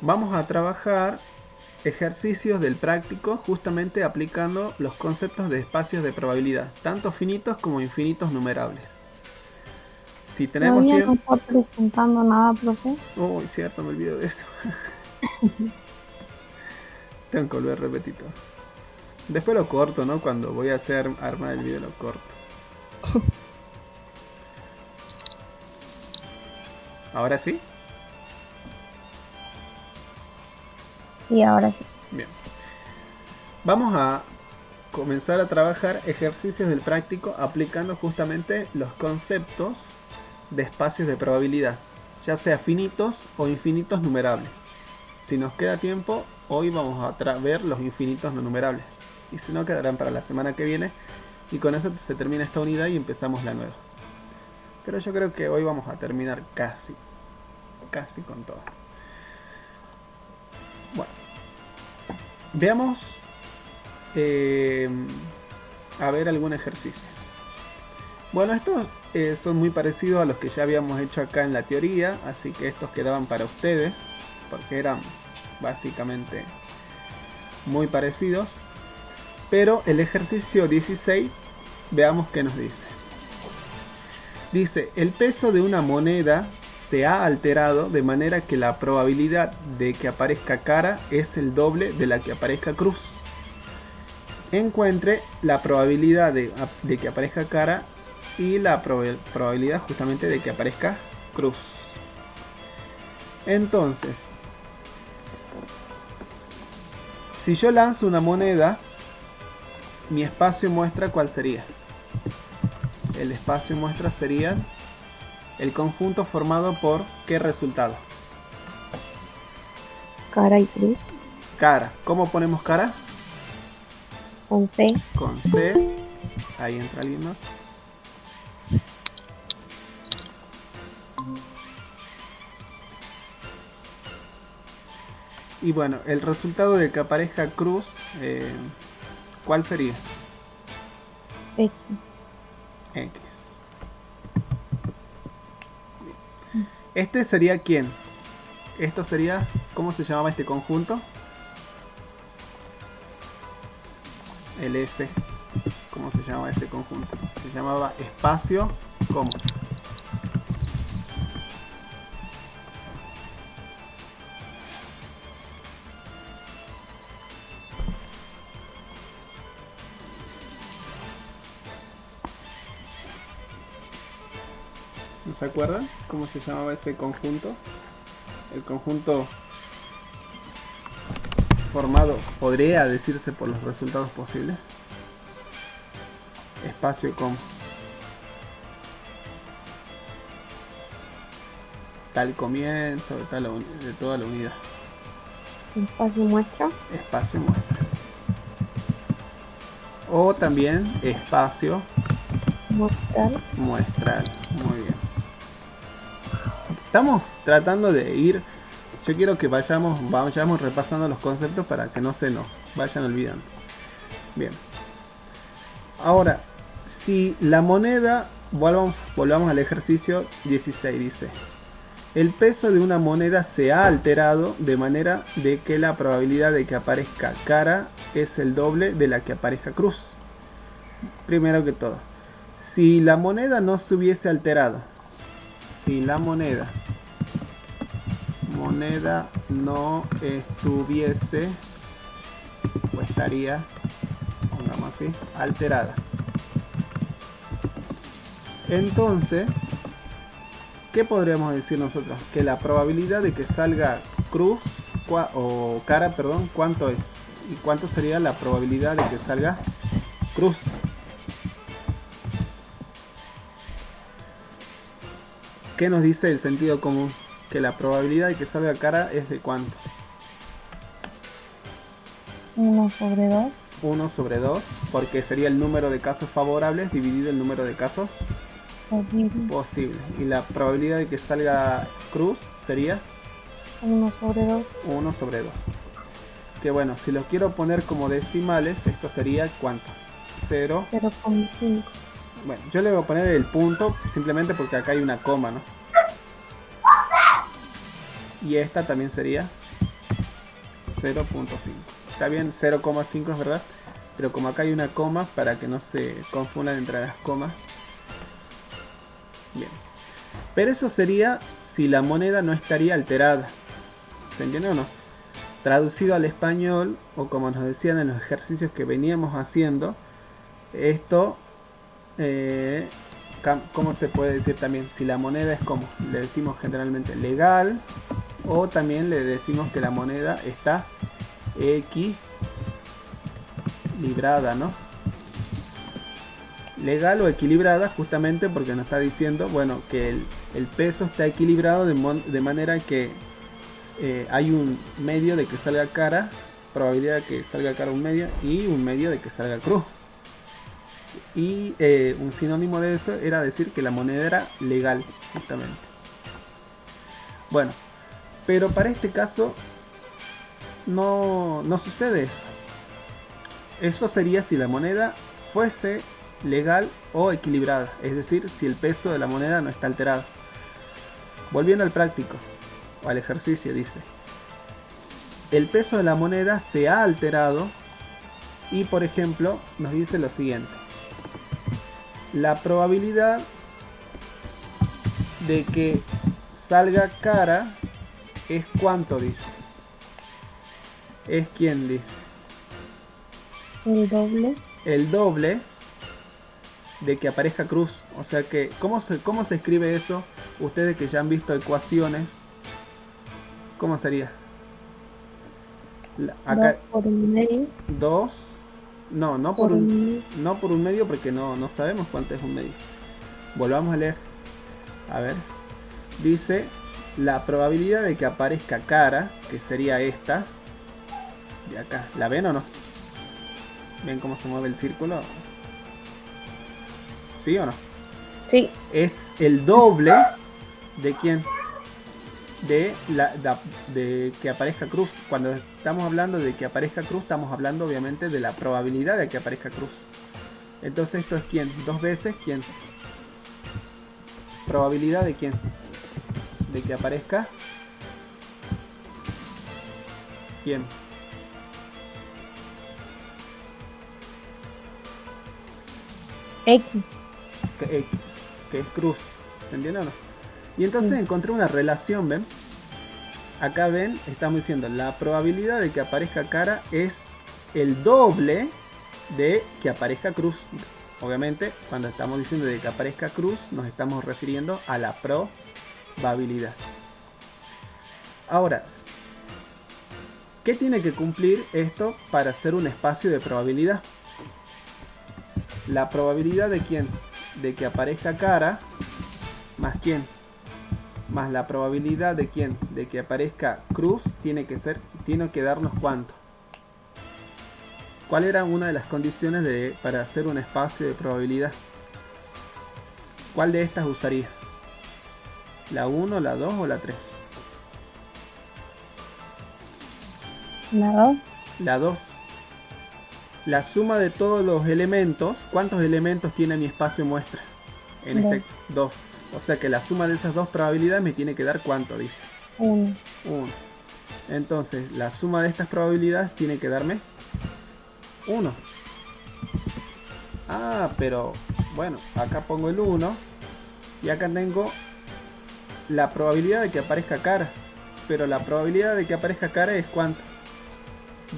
Vamos a trabajar ejercicios del práctico justamente aplicando los conceptos de espacios de probabilidad, tanto finitos como infinitos numerables. Si tenemos Todavía no tiempo... está presentando nada, profe. Uy, cierto, me olvido de eso. Tengo que volver a repetir todo. Después lo corto, ¿no? Cuando voy a hacer armar el video lo corto. ¿Ahora sí? Sí, ahora sí. Bien. Vamos a comenzar a trabajar ejercicios del práctico aplicando justamente los conceptos de espacios de probabilidad, ya sea finitos o infinitos numerables. Si nos queda tiempo, hoy vamos a ver los infinitos no numerables. Y si no, quedarán para la semana que viene. Y con eso se termina esta unidad y empezamos la nueva. Pero yo creo que hoy vamos a terminar casi con todo. Bueno, veamos a ver algún ejercicio. Bueno, estos son muy parecidos a los que ya habíamos hecho acá en la teoría, así que estos quedaban para ustedes, porque eran básicamente muy parecidos. Pero el ejercicio 16, veamos qué nos dice. Dice, el peso de una moneda se ha alterado de manera que la probabilidad de que aparezca cara es el doble de la que aparezca cruz. Encuentre la probabilidad de que aparezca cara y la probabilidad justamente de que aparezca cruz. Entonces, si yo lanzo una moneda, mi espacio muestra cuál sería. El espacio muestra sería el conjunto formado por ¿qué resultado? Cara y cruz. Cara. ¿Cómo ponemos cara? Con C. Con C. Ahí entra alguien más. Y bueno, el resultado de que aparezca cruz, ¿cuál sería? X. X. Este sería ¿quién? Esto sería, ¿cómo se llamaba este conjunto? El S. ¿Cómo se llamaba ese conjunto? Se llamaba espacio, ¿cómo? ¿No se acuerdan cómo se llamaba ese conjunto? El conjunto formado, podría decirse, por los resultados posibles. Espacio como tal comienzo de, de toda la unidad. Espacio muestra. Espacio muestra. O también espacio Muestral. muestral. Muy bien. Estamos tratando de ir. Yo quiero que vayamos repasando los conceptos para que no se nos vayan olvidando. Bien. Ahora, si la moneda, volvamos al ejercicio 16, dice, el peso de una moneda se ha alterado de manera de que la probabilidad de que aparezca cara es el doble de la que aparezca cruz. Primero que todo, si la moneda no se hubiese alterado, si la moneda no estuviese o estaría, pongamos así, alterada, entonces, ¿qué podríamos decir nosotros? Que la probabilidad de que salga cruz o cara, perdón, ¿cuánto es? ¿Y cuánto sería la probabilidad de que salga cruz? ¿Qué nos dice el sentido común? Que la probabilidad de que salga cara es de ¿cuánto? 1/2. 1 sobre 2, porque sería el número de casos favorables dividido el número de casos Posible. posibles. Y la probabilidad de que salga cruz sería 1/2. 1 sobre 2. Que bueno, si lo quiero poner como decimales, esto sería ¿cuánto? 0. 0,5. Bueno, yo le voy a poner el punto simplemente porque acá hay una coma, ¿no? Y esta también sería 0.5. Está bien, 0,5 es verdad, pero como acá hay una coma, para que no se confundan entre las comas. Bien. Pero eso sería si la moneda no estaría alterada. ¿Se entiende o no? Traducido al español, o como nos decían en los ejercicios que veníamos haciendo, esto, ¿cómo se puede decir también? Si la moneda es como, le decimos generalmente legal, o también le decimos que la moneda está equilibrada, ¿no? Legal o equilibrada, justamente porque nos está diciendo, bueno, que el peso está equilibrado de manera que hay un medio de que salga cara, probabilidad de que salga cara un medio, y un medio de que salga cruz. Y un sinónimo de eso era decir que la moneda era legal, justamente. Bueno, pero para este caso no sucede eso. Eso sería si la moneda fuese legal o equilibrada, es decir, si el peso de la moneda no está alterado. Volviendo al práctico o al ejercicio, dice: el peso de la moneda se ha alterado y, por ejemplo, nos dice lo siguiente: la probabilidad de que salga cara es ¿cuánto? Dice. ¿Es quién? Dice. El doble. El doble de que aparezca cruz. O sea que, ¿cómo se escribe eso? Ustedes que ya han visto ecuaciones, ¿cómo sería? Acá 2 por un medio. 2. No por un medio, porque no sabemos cuánto es un medio. Volvamos a leer. A ver. Dice la probabilidad de que aparezca cara, que sería esta de acá. ¿La ven o no? ¿Ven cómo se mueve el círculo? ¿Sí o no? Sí. Es el doble de quién? De que aparezca cruz. Cuando estamos hablando de que aparezca cruz, estamos hablando obviamente de la probabilidad de que aparezca cruz. Entonces esto es quién, dos veces quién. Probabilidad de quién, de que aparezca quién. X. Que es cruz. ¿Se entiende o no? Y entonces encontré una relación, ¿ven? Acá ven, estamos diciendo la probabilidad de que aparezca cara es el doble de que aparezca cruz. Obviamente, cuando estamos diciendo de que aparezca cruz, nos estamos refiriendo a la probabilidad. Ahora, ¿qué tiene que cumplir esto para ser un espacio de probabilidad? La probabilidad de quién? De que aparezca cara, más quién, más la probabilidad de quién, de que aparezca cruz, tiene que darnos cuánto. ¿Cuál era una de las condiciones para hacer un espacio de probabilidad? ¿Cuál de estas usaría? ¿La 1, la 2 o la 3? La 2. La 2. La suma de todos los elementos. ¿Cuántos elementos tiene mi espacio muestra? En este 2. O sea que la suma de esas dos probabilidades me tiene que dar ¿cuánto? Dice 1. 1. Entonces la suma de estas probabilidades tiene que darme 1. Ah, pero bueno, acá pongo el 1 y acá tengo la probabilidad de que aparezca cara. Pero la probabilidad de que aparezca cara es ¿cuánto?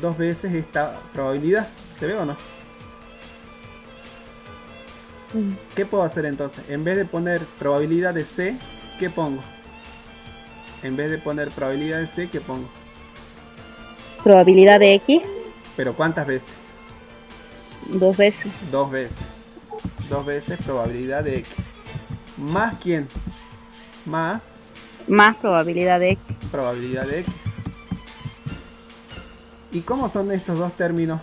2 veces esta probabilidad. ¿Se ve o no? ¿Qué puedo hacer entonces? En vez de poner probabilidad de C, ¿qué pongo? En vez de poner probabilidad de C, ¿qué pongo? Probabilidad de X. ¿Pero cuántas veces? 2 veces. 2 veces. 2 veces probabilidad de X. ¿Más quién? Más Probabilidad de X. probabilidad de X. ¿Y cómo son estos dos términos?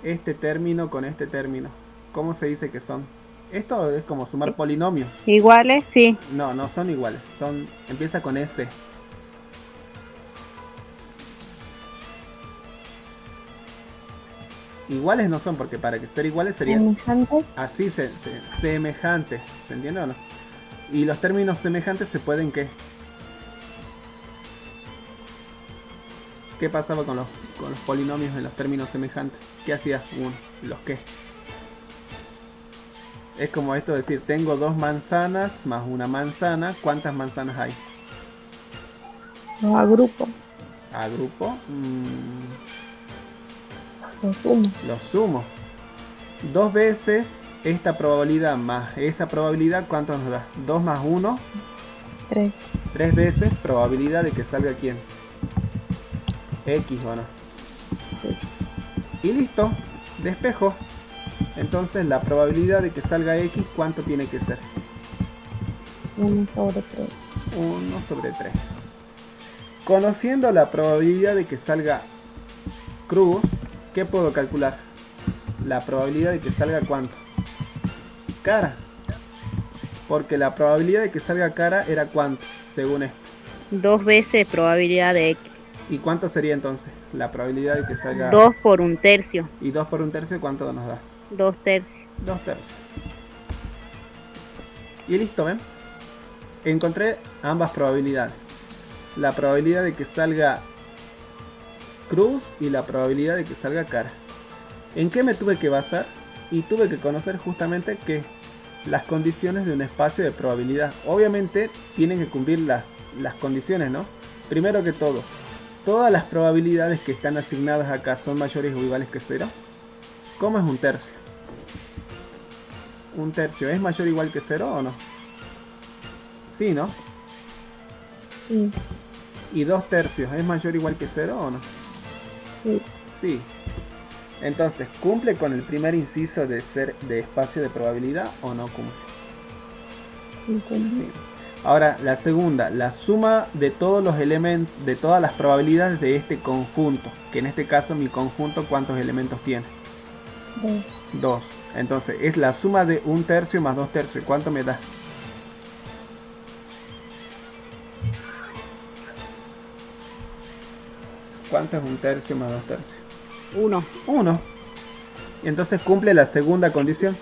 Este término con este término. ¿Cómo se dice que son? Esto es como sumar polinomios. Iguales, sí. No son iguales. Empieza con S. Iguales no son, porque para que ser iguales serían Semejante. así, semejante. ¿Se entiende o no? Y los términos semejantes se pueden ¿qué? ¿Qué pasaba con los polinomios en los términos semejantes? ¿Qué hacía uno? ¿Los qué? Es como esto de decir, tengo 2 manzanas más una manzana. ¿Cuántas manzanas hay? Los agrupo, Agrupo. los sumo. Los sumo. 2 veces esta probabilidad más esa probabilidad, ¿cuánto nos da? 2 más 1. 3. 3 veces probabilidad de que salga ¿quién? X, ¿o no? Sí. Y listo, despejo. Entonces la probabilidad de que salga X, ¿cuánto tiene que ser? 1 sobre 3. 1 sobre 3. Conociendo la probabilidad de que salga cruz, ¿qué puedo calcular? La probabilidad de que salga ¿cuánto? Cara. Porque la probabilidad de que salga cara era ¿cuánto? Según esto. 2 veces probabilidad de X. ¿Y cuánto sería entonces? La probabilidad de que salga... 2 por 1/3. ¿Y 2 por 1/3 cuánto nos da? 2/3. 2/3. Y listo, ¿ven? Encontré ambas probabilidades. La probabilidad de que salga cruz y la probabilidad de que salga cara. ¿En qué me tuve que basar? Y tuve que conocer justamente que las condiciones de un espacio de probabilidad. Obviamente tienen que cumplir las condiciones, ¿no? Primero que todo, todas las probabilidades que están asignadas acá son mayores o iguales que 0. ¿Cómo es un tercio? ¿Un tercio es mayor o igual que 0 o no? Sí, ¿no? Sí. ¿Y 2/3 es mayor o igual que 0 o no? Sí. Sí. Entonces, ¿cumple con el primer inciso de ser de espacio de probabilidad o no cumple? Sí. Ahora, la segunda, la suma de todos los elementos, de todas las probabilidades de este conjunto, que en este caso mi conjunto, ¿cuántos elementos tiene? 2. 2. Entonces, es la suma de 1/3 más 2/3. ¿Cuánto me da? ¿Cuánto es 1/3 más 2/3? 1. 1. Y entonces cumple la segunda condición.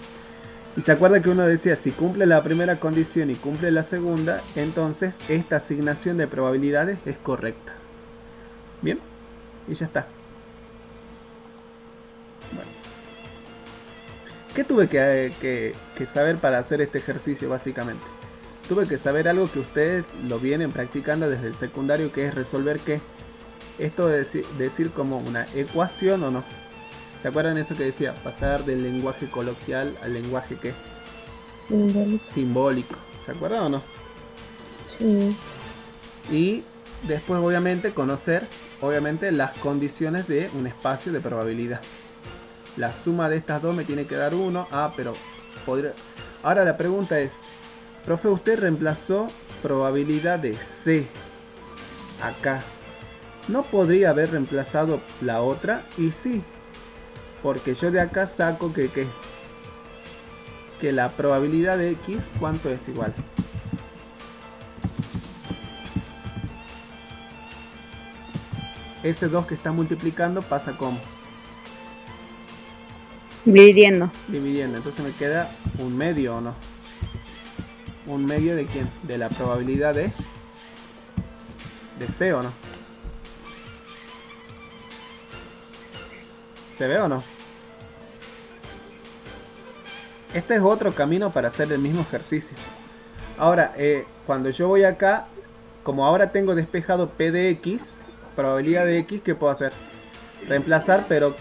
Y se acuerda que uno decía, si cumple la primera condición y cumple la segunda, entonces esta asignación de probabilidades es correcta. Bien, y ya está. Bueno. ¿Qué tuve que saber para hacer este ejercicio básicamente? Tuve que saber algo que ustedes lo vienen practicando desde el secundario, que es resolver ¿qué? Esto de decir como una ecuación o no. ¿Se acuerdan eso que decía? Pasar del lenguaje coloquial al lenguaje ¿qué? Simbólico. ¿Se acuerdan o no? Sí. Y después obviamente conocer las condiciones de un espacio de probabilidad. La suma de estas dos me tiene que dar 1. Pero podría... Ahora la pregunta es, profe, usted reemplazó probabilidad de C acá. ¿No podría haber reemplazado la otra? Y sí, porque yo de acá saco que la probabilidad de X, ¿cuánto es igual? Ese 2 que está multiplicando pasa como Dividiendo. entonces me queda un medio, ¿o no? ¿Un medio de quién? De la probabilidad de C, ¿o no? ¿Se ve o no? Este es otro camino para hacer el mismo ejercicio. Ahora, cuando yo voy acá, como ahora tengo despejado P de X, probabilidad de X, ¿qué puedo hacer? Reemplazar, pero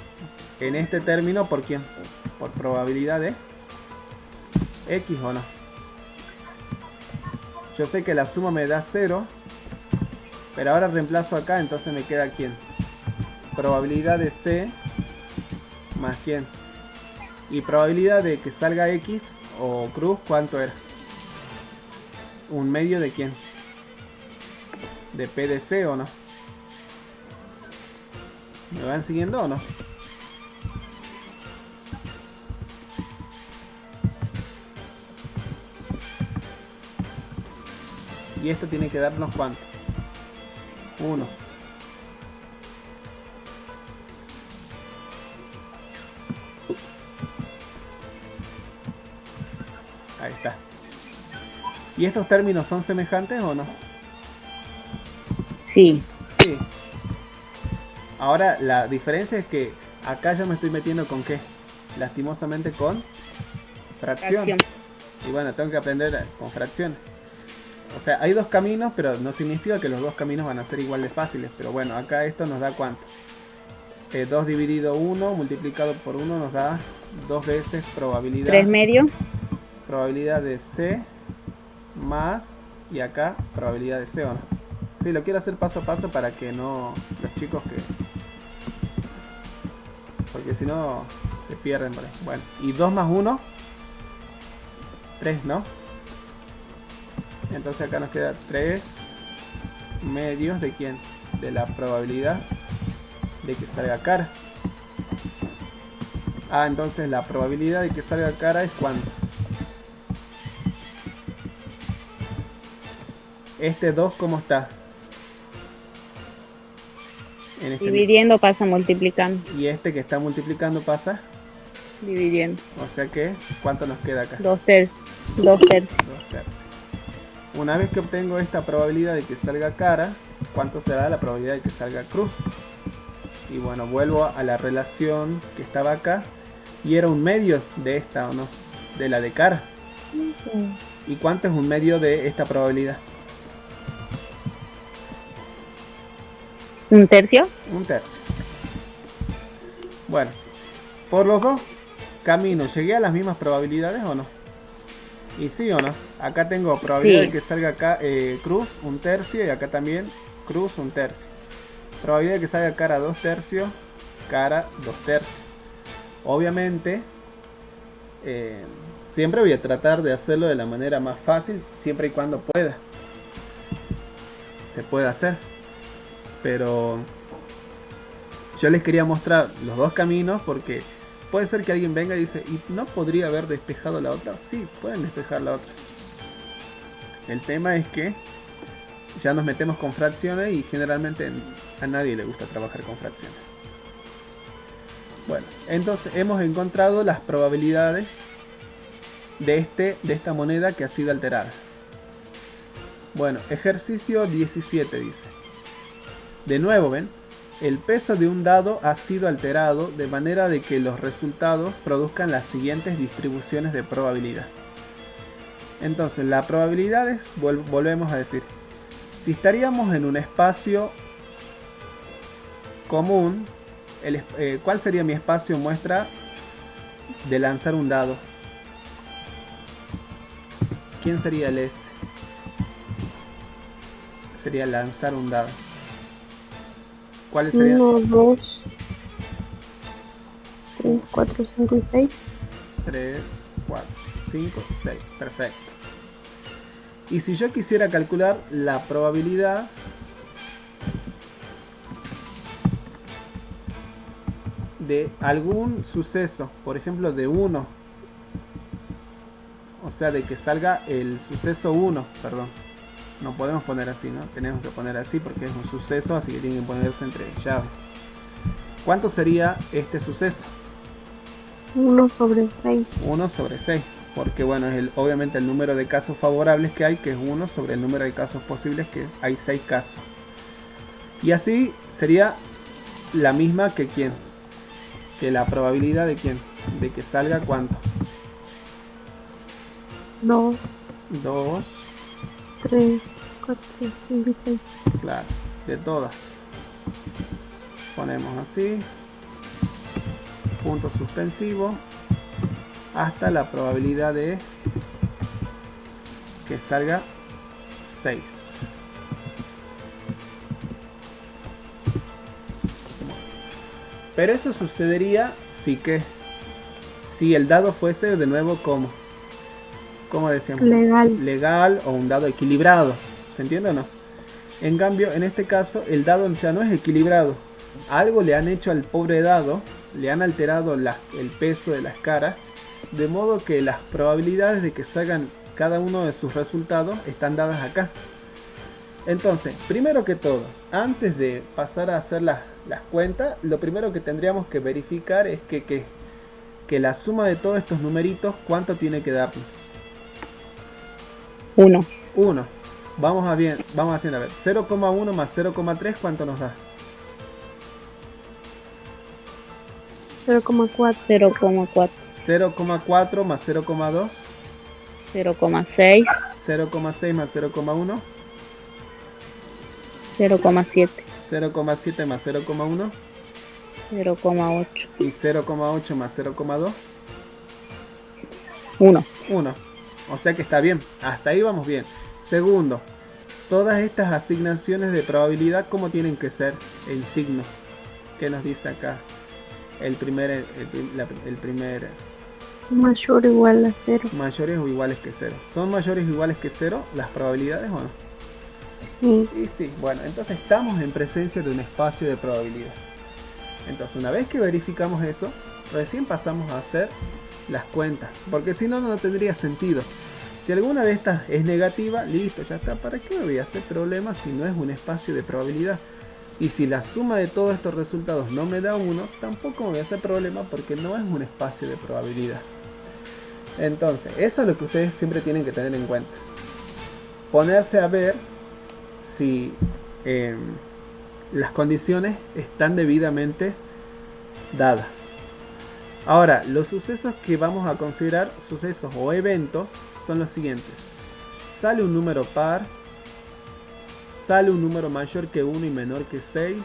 en este término, ¿por quién? Por probabilidad de X, ¿o no? Yo sé que la suma me da 0, pero ahora reemplazo acá, entonces me queda ¿quién? Probabilidad de C más ¿quién? Y probabilidad de que salga X o cruz, ¿cuánto era? ¿Un medio de quién? De P de C, ¿o no? ¿Me van siguiendo o no? Y esto tiene que darnos ¿cuánto? 1. Ahí está. ¿Y estos términos son semejantes o no? Sí. Sí. Ahora la diferencia es que acá yo me estoy metiendo con ¿qué? Lastimosamente con fracción. Y bueno, tengo que aprender con fracciones. O sea, hay dos caminos, pero no significa que los dos caminos van a ser igual de fáciles. Pero bueno, acá esto nos da ¿cuánto? 2 dividido 1 multiplicado por 1 nos da 2 veces probabilidad. 3 medios. Probabilidad de C más, y acá probabilidad de C, ¿o no? Sí, lo quiero hacer paso a paso para que no los chicos que... porque si no se pierden por ahí. Bueno, y 2 más 1, 3, ¿no? Entonces acá nos queda 3 medios de ¿quién? De la probabilidad de que salga cara. Ah, entonces la probabilidad de que salga cara es ¿cuánto? Este 2, ¿cómo está? En este Dividiendo pasa multiplicando. Y este que está multiplicando pasa dividiendo. O sea que, ¿cuánto nos queda acá? 2 tercios. 2 tercios. 2 tercios. Una vez que obtengo esta probabilidad de que salga cara, ¿cuánto será la probabilidad de que salga cruz? Y bueno, vuelvo a la relación que estaba acá. Y era un medio de esta, ¿o no? De la de cara. ¿Y cuánto es un medio de esta probabilidad? ¿Un tercio? Un tercio. Bueno, por los dos caminos, ¿llegué a las mismas probabilidades o no? Y sí o no. Acá tengo probabilidad de que salga acá cruz, un tercio, y acá también cruz, un tercio. Probabilidad de que salga cara 2 tercios, cara 2 tercios. Obviamente, siempre voy a tratar de hacerlo de la manera más fácil, siempre y cuando pueda. Se puede hacer. Pero yo les quería mostrar los dos caminos porque puede ser que alguien venga y dice, ¿y no podría haber despejado la otra? Sí, pueden despejar la otra. El tema es que ya nos metemos con fracciones y generalmente a nadie le gusta trabajar con fracciones. Bueno, entonces hemos encontrado las probabilidades de esta moneda que ha sido alterada. Bueno, ejercicio 17 dice. De nuevo, ¿ven? El peso de un dado ha sido alterado de manera de que los resultados produzcan las siguientes distribuciones de probabilidad. Entonces, la probabilidad es, volvemos a decir, si estaríamos en un espacio común, ¿cuál sería mi espacio muestra de lanzar un dado? ¿Quién sería el S? Sería lanzar un dado. ¿Cuáles serían? 1, 2, 3, 4, 5 y 6. 3, 4, 5, 6. Perfecto. Y si yo quisiera calcular la probabilidad de algún suceso, por ejemplo de 1, o sea, de que salga el suceso 1, perdón. No podemos poner así, ¿no? Tenemos que poner así porque es un suceso, así que tiene que ponerse entre llaves. ¿Cuánto sería este suceso? 1 sobre 6. 1 sobre 6. Porque bueno, es obviamente el número de casos favorables que hay, que es 1 sobre el número de casos posibles, que hay 6 casos. Y así sería la misma que ¿quién? Que la probabilidad de ¿quién? De que salga ¿cuánto? 2, 2, 3, 4, 5 y 6. claro, de todas. Ponemos así, punto suspensivo, hasta la probabilidad de que salga 6. Pero eso sucedería si el dado fuese de nuevo como decíamos, legal o un dado equilibrado. ¿Se entiende o no? En cambio, en este caso, el dado ya no es equilibrado. Algo le han hecho al pobre dado, le han alterado el peso de las caras, de modo que las probabilidades de que salgan cada uno de sus resultados están dadas acá. Entonces, primero que todo, antes de pasar a hacer las cuentas, lo primero que tendríamos que verificar es que la suma de todos estos numeritos, ¿cuánto tiene que darnos? 1. 1. Vamos haciendo, a ver, 0,1 más 0,3, ¿cuánto nos da? 0,4. 0,4 más 0,2. 0,6. 0,6 más 0,1. 0,7. 0,7 más 0,1. 0,8. Y 0,8 más 0,2. 1. 1. O sea que está bien. Hasta ahí vamos bien. Segundo, todas estas asignaciones de probabilidad, ¿cómo tienen que ser el signo? ¿Qué nos dice acá? El primer Mayor o igual a 0. mayores o iguales que 0. ¿Son mayores o iguales que 0 las probabilidades o no? Sí. Y sí, bueno, entonces estamos en presencia de un espacio de probabilidad. Entonces, una vez que verificamos eso, recién pasamos a hacer las cuentas, porque si no, no tendría sentido. Si alguna de estas es negativa, listo, ya está. ¿Para qué me voy a hacer problemas si no es un espacio de probabilidad? Y si la suma de todos estos resultados no me da 1, tampoco me voy a hacer problema porque no es un espacio de probabilidad. Entonces, eso es lo que ustedes siempre tienen que tener en cuenta. Ponerse a ver si las condiciones están debidamente dadas. Ahora, los sucesos que vamos a considerar sucesos o eventos son los siguientes. Sale un número par, sale un número mayor que 1 y menor que 6,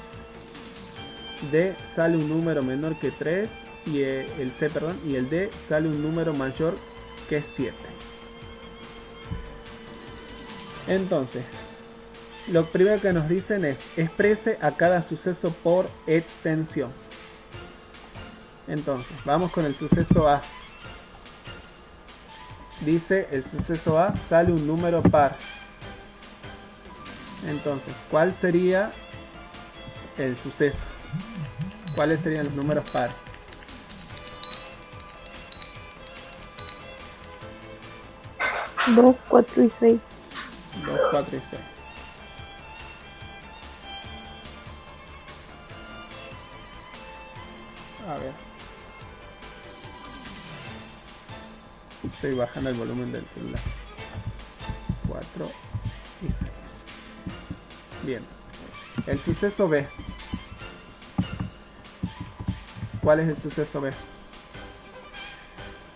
D sale un número menor que 3 y el D sale un número mayor que 7. Entonces, lo primero que nos dicen es exprese a cada suceso por extensión. Entonces, vamos con el suceso A. Dice el suceso A, sale un número par. Entonces, ¿cuál sería el suceso? ¿Cuáles serían los números par? 2, 4 y 6. 2, 4 y 6. A ver. Estoy bajando el volumen del celular. 4 y 6. Bien. El suceso B. ¿Cuál es el suceso B?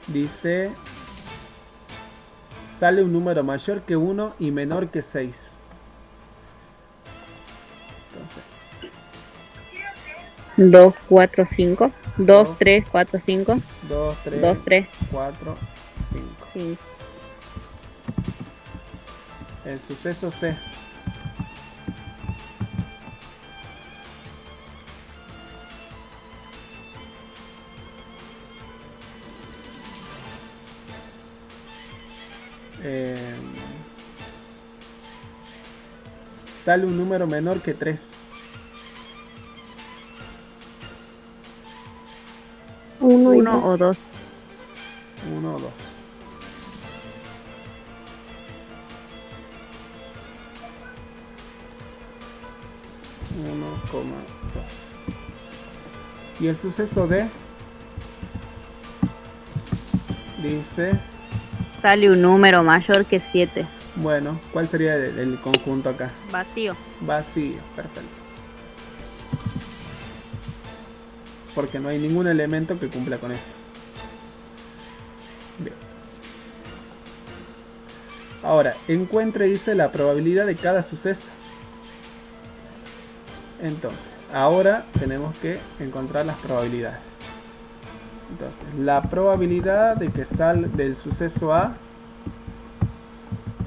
Dice, sale un número mayor que 1 y menor que 6. Entonces, 2, 4, 5. 2, 3, 4, 5. 2, 3, 2, 3. 4, 5. 5. El suceso C. Sale un número menor que 3. 1 o 2. 1 o 2. Y el suceso D dice, Sale un número mayor que 7. bueno, ¿cuál sería el conjunto acá? Vacío. Vacío, perfecto. Porque no hay ningún elemento que cumpla con eso. Bien. Ahora, encuentre, dice, la probabilidad de cada suceso. Entonces, ahora tenemos que encontrar las probabilidades. Entonces, la probabilidad de que salga del suceso A.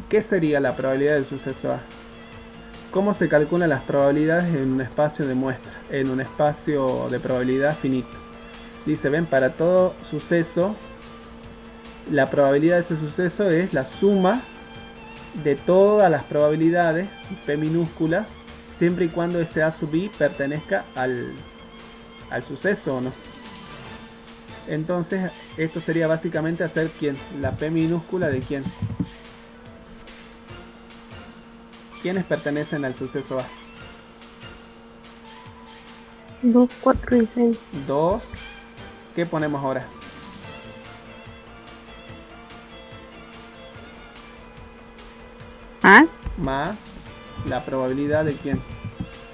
¿Qué sería la probabilidad del suceso A? ¿Cómo se calculan las probabilidades en un espacio de muestra? En un espacio de probabilidad finito. Dice, ven, para todo suceso, la probabilidad de ese suceso es la suma de todas las probabilidades, P minúsculas, siempre y cuando ese A sub I pertenezca al suceso o no. Entonces, esto sería básicamente hacer ¿quién? La P minúscula de quién. ¿Quiénes pertenecen al suceso A? 2, 4 y 6. 2. ¿Qué ponemos ahora? más la probabilidad de quién,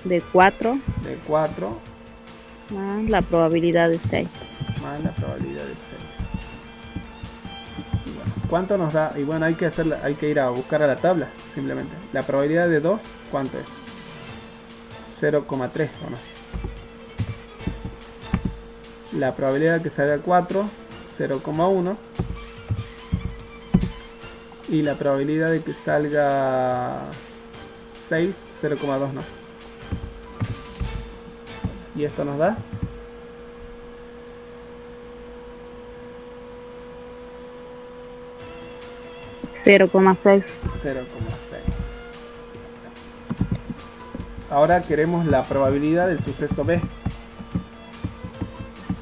de 4 de 4 más la probabilidad de 6. más la probabilidad de 6. Y bueno, ¿cuánto nos da? Y bueno, hay que ir a buscar a la tabla, simplemente. La probabilidad de 2, ¿cuánto es? 0,3, ¿o no? La probabilidad de que salga 4, 0,1. Y la probabilidad de que salga 6, 0,2, ¿no? Y esto nos da 0,6. 0,6. Ahora queremos la probabilidad del suceso B.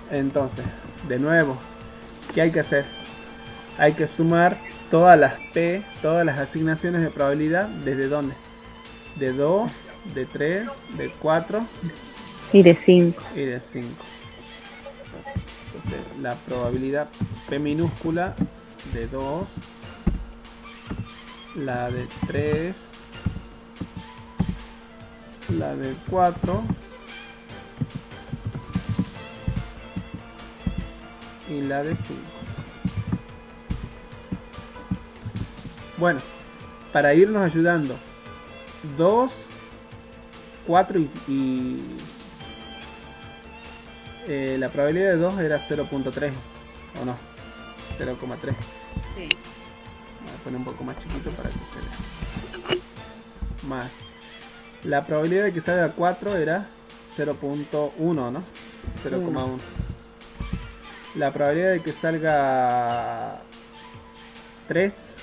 Entonces, de nuevo, ¿qué hay que hacer? Hay que sumar todas las P, todas las asignaciones de probabilidad. ¿Desde dónde? De 2, de 3, de 4 Y de 5. y de 5. Entonces, la probabilidad P minúscula de 2, la de 3, la de 4 y la de 5. Bueno, para irnos ayudando, 2, 4 y la probabilidad de 2 era 0.3, ¿o no? 0,3. Sí. Voy a poner un poco más chiquito para que se vea. Más. La probabilidad de que salga 4 era 0.1, ¿no? 0,1. La probabilidad de que salga 3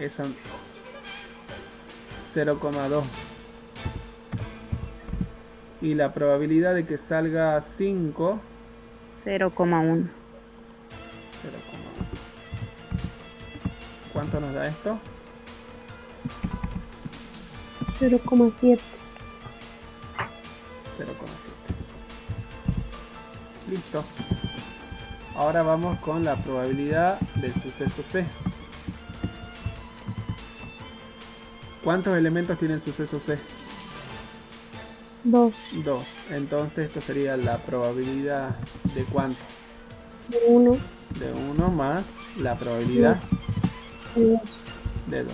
es 0,2. Y la probabilidad de que salga 5, 0,1. 0,1. ¿Cuánto nos da esto? 0,7. 0,7. Listo. Ahora vamos con la probabilidad del suceso C. ¿Cuántos elementos tiene el suceso C? 2. 2. Entonces esto sería la probabilidad de ¿cuánto? De 1. De 1 más la probabilidad de 2.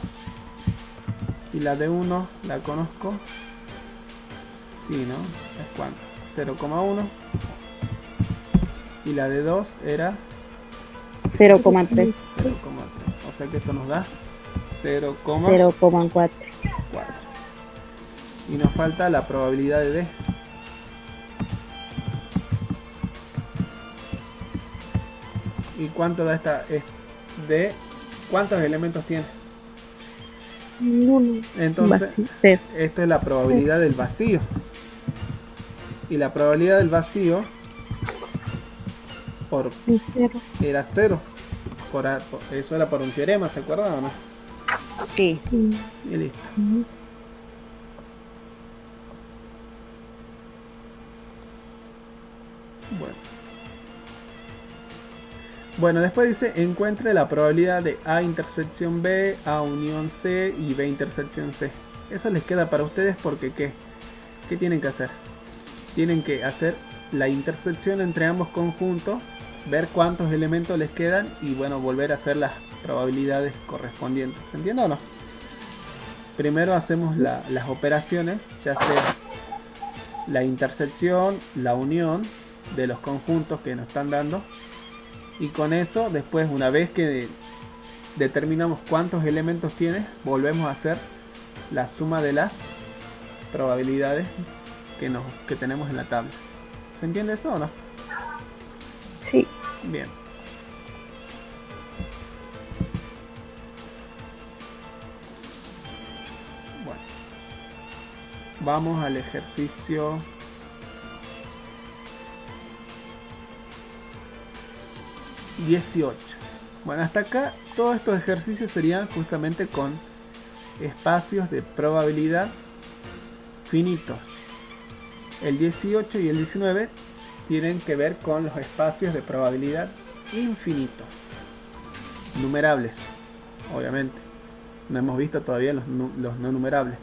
Y la de 1 la conozco. Sí, ¿no? ¿Es cuánto? 0,1. Y la de 2 era 0,3. 0,3. O sea que esto nos da 0,4. 0,4. Y nos falta la probabilidad de D. ¿Y cuánto da esta D? ¿Cuántos elementos tiene? 1. Entonces, esta es la probabilidad del vacío. Y la probabilidad del vacío era 0. Eso era por un teorema, ¿se acuerdan o no? Sí. Y listo. Bueno, después dice encuentre la probabilidad de A intersección B, A unión C y B intersección C. Eso les queda para ustedes porque ¿qué tienen que hacer? Tienen que hacer la intersección entre ambos conjuntos, ver cuántos elementos les quedan y bueno, volver a hacer las probabilidades correspondientes. ¿Se entiende o no? Primero hacemos las operaciones, ya sea la intersección, la unión de los conjuntos que nos están dando. Y con eso, después, una vez que determinamos cuántos elementos tiene, volvemos a hacer la suma de las probabilidades que tenemos en la tabla. ¿Se entiende eso o no? Sí. Bien. Bueno. Vamos al ejercicio 18. Bueno, hasta acá todos estos ejercicios serían justamente con espacios de probabilidad finitos. El 18 y el 19 tienen que ver con los espacios de probabilidad infinitos, numerables, obviamente. No hemos visto todavía los no numerables.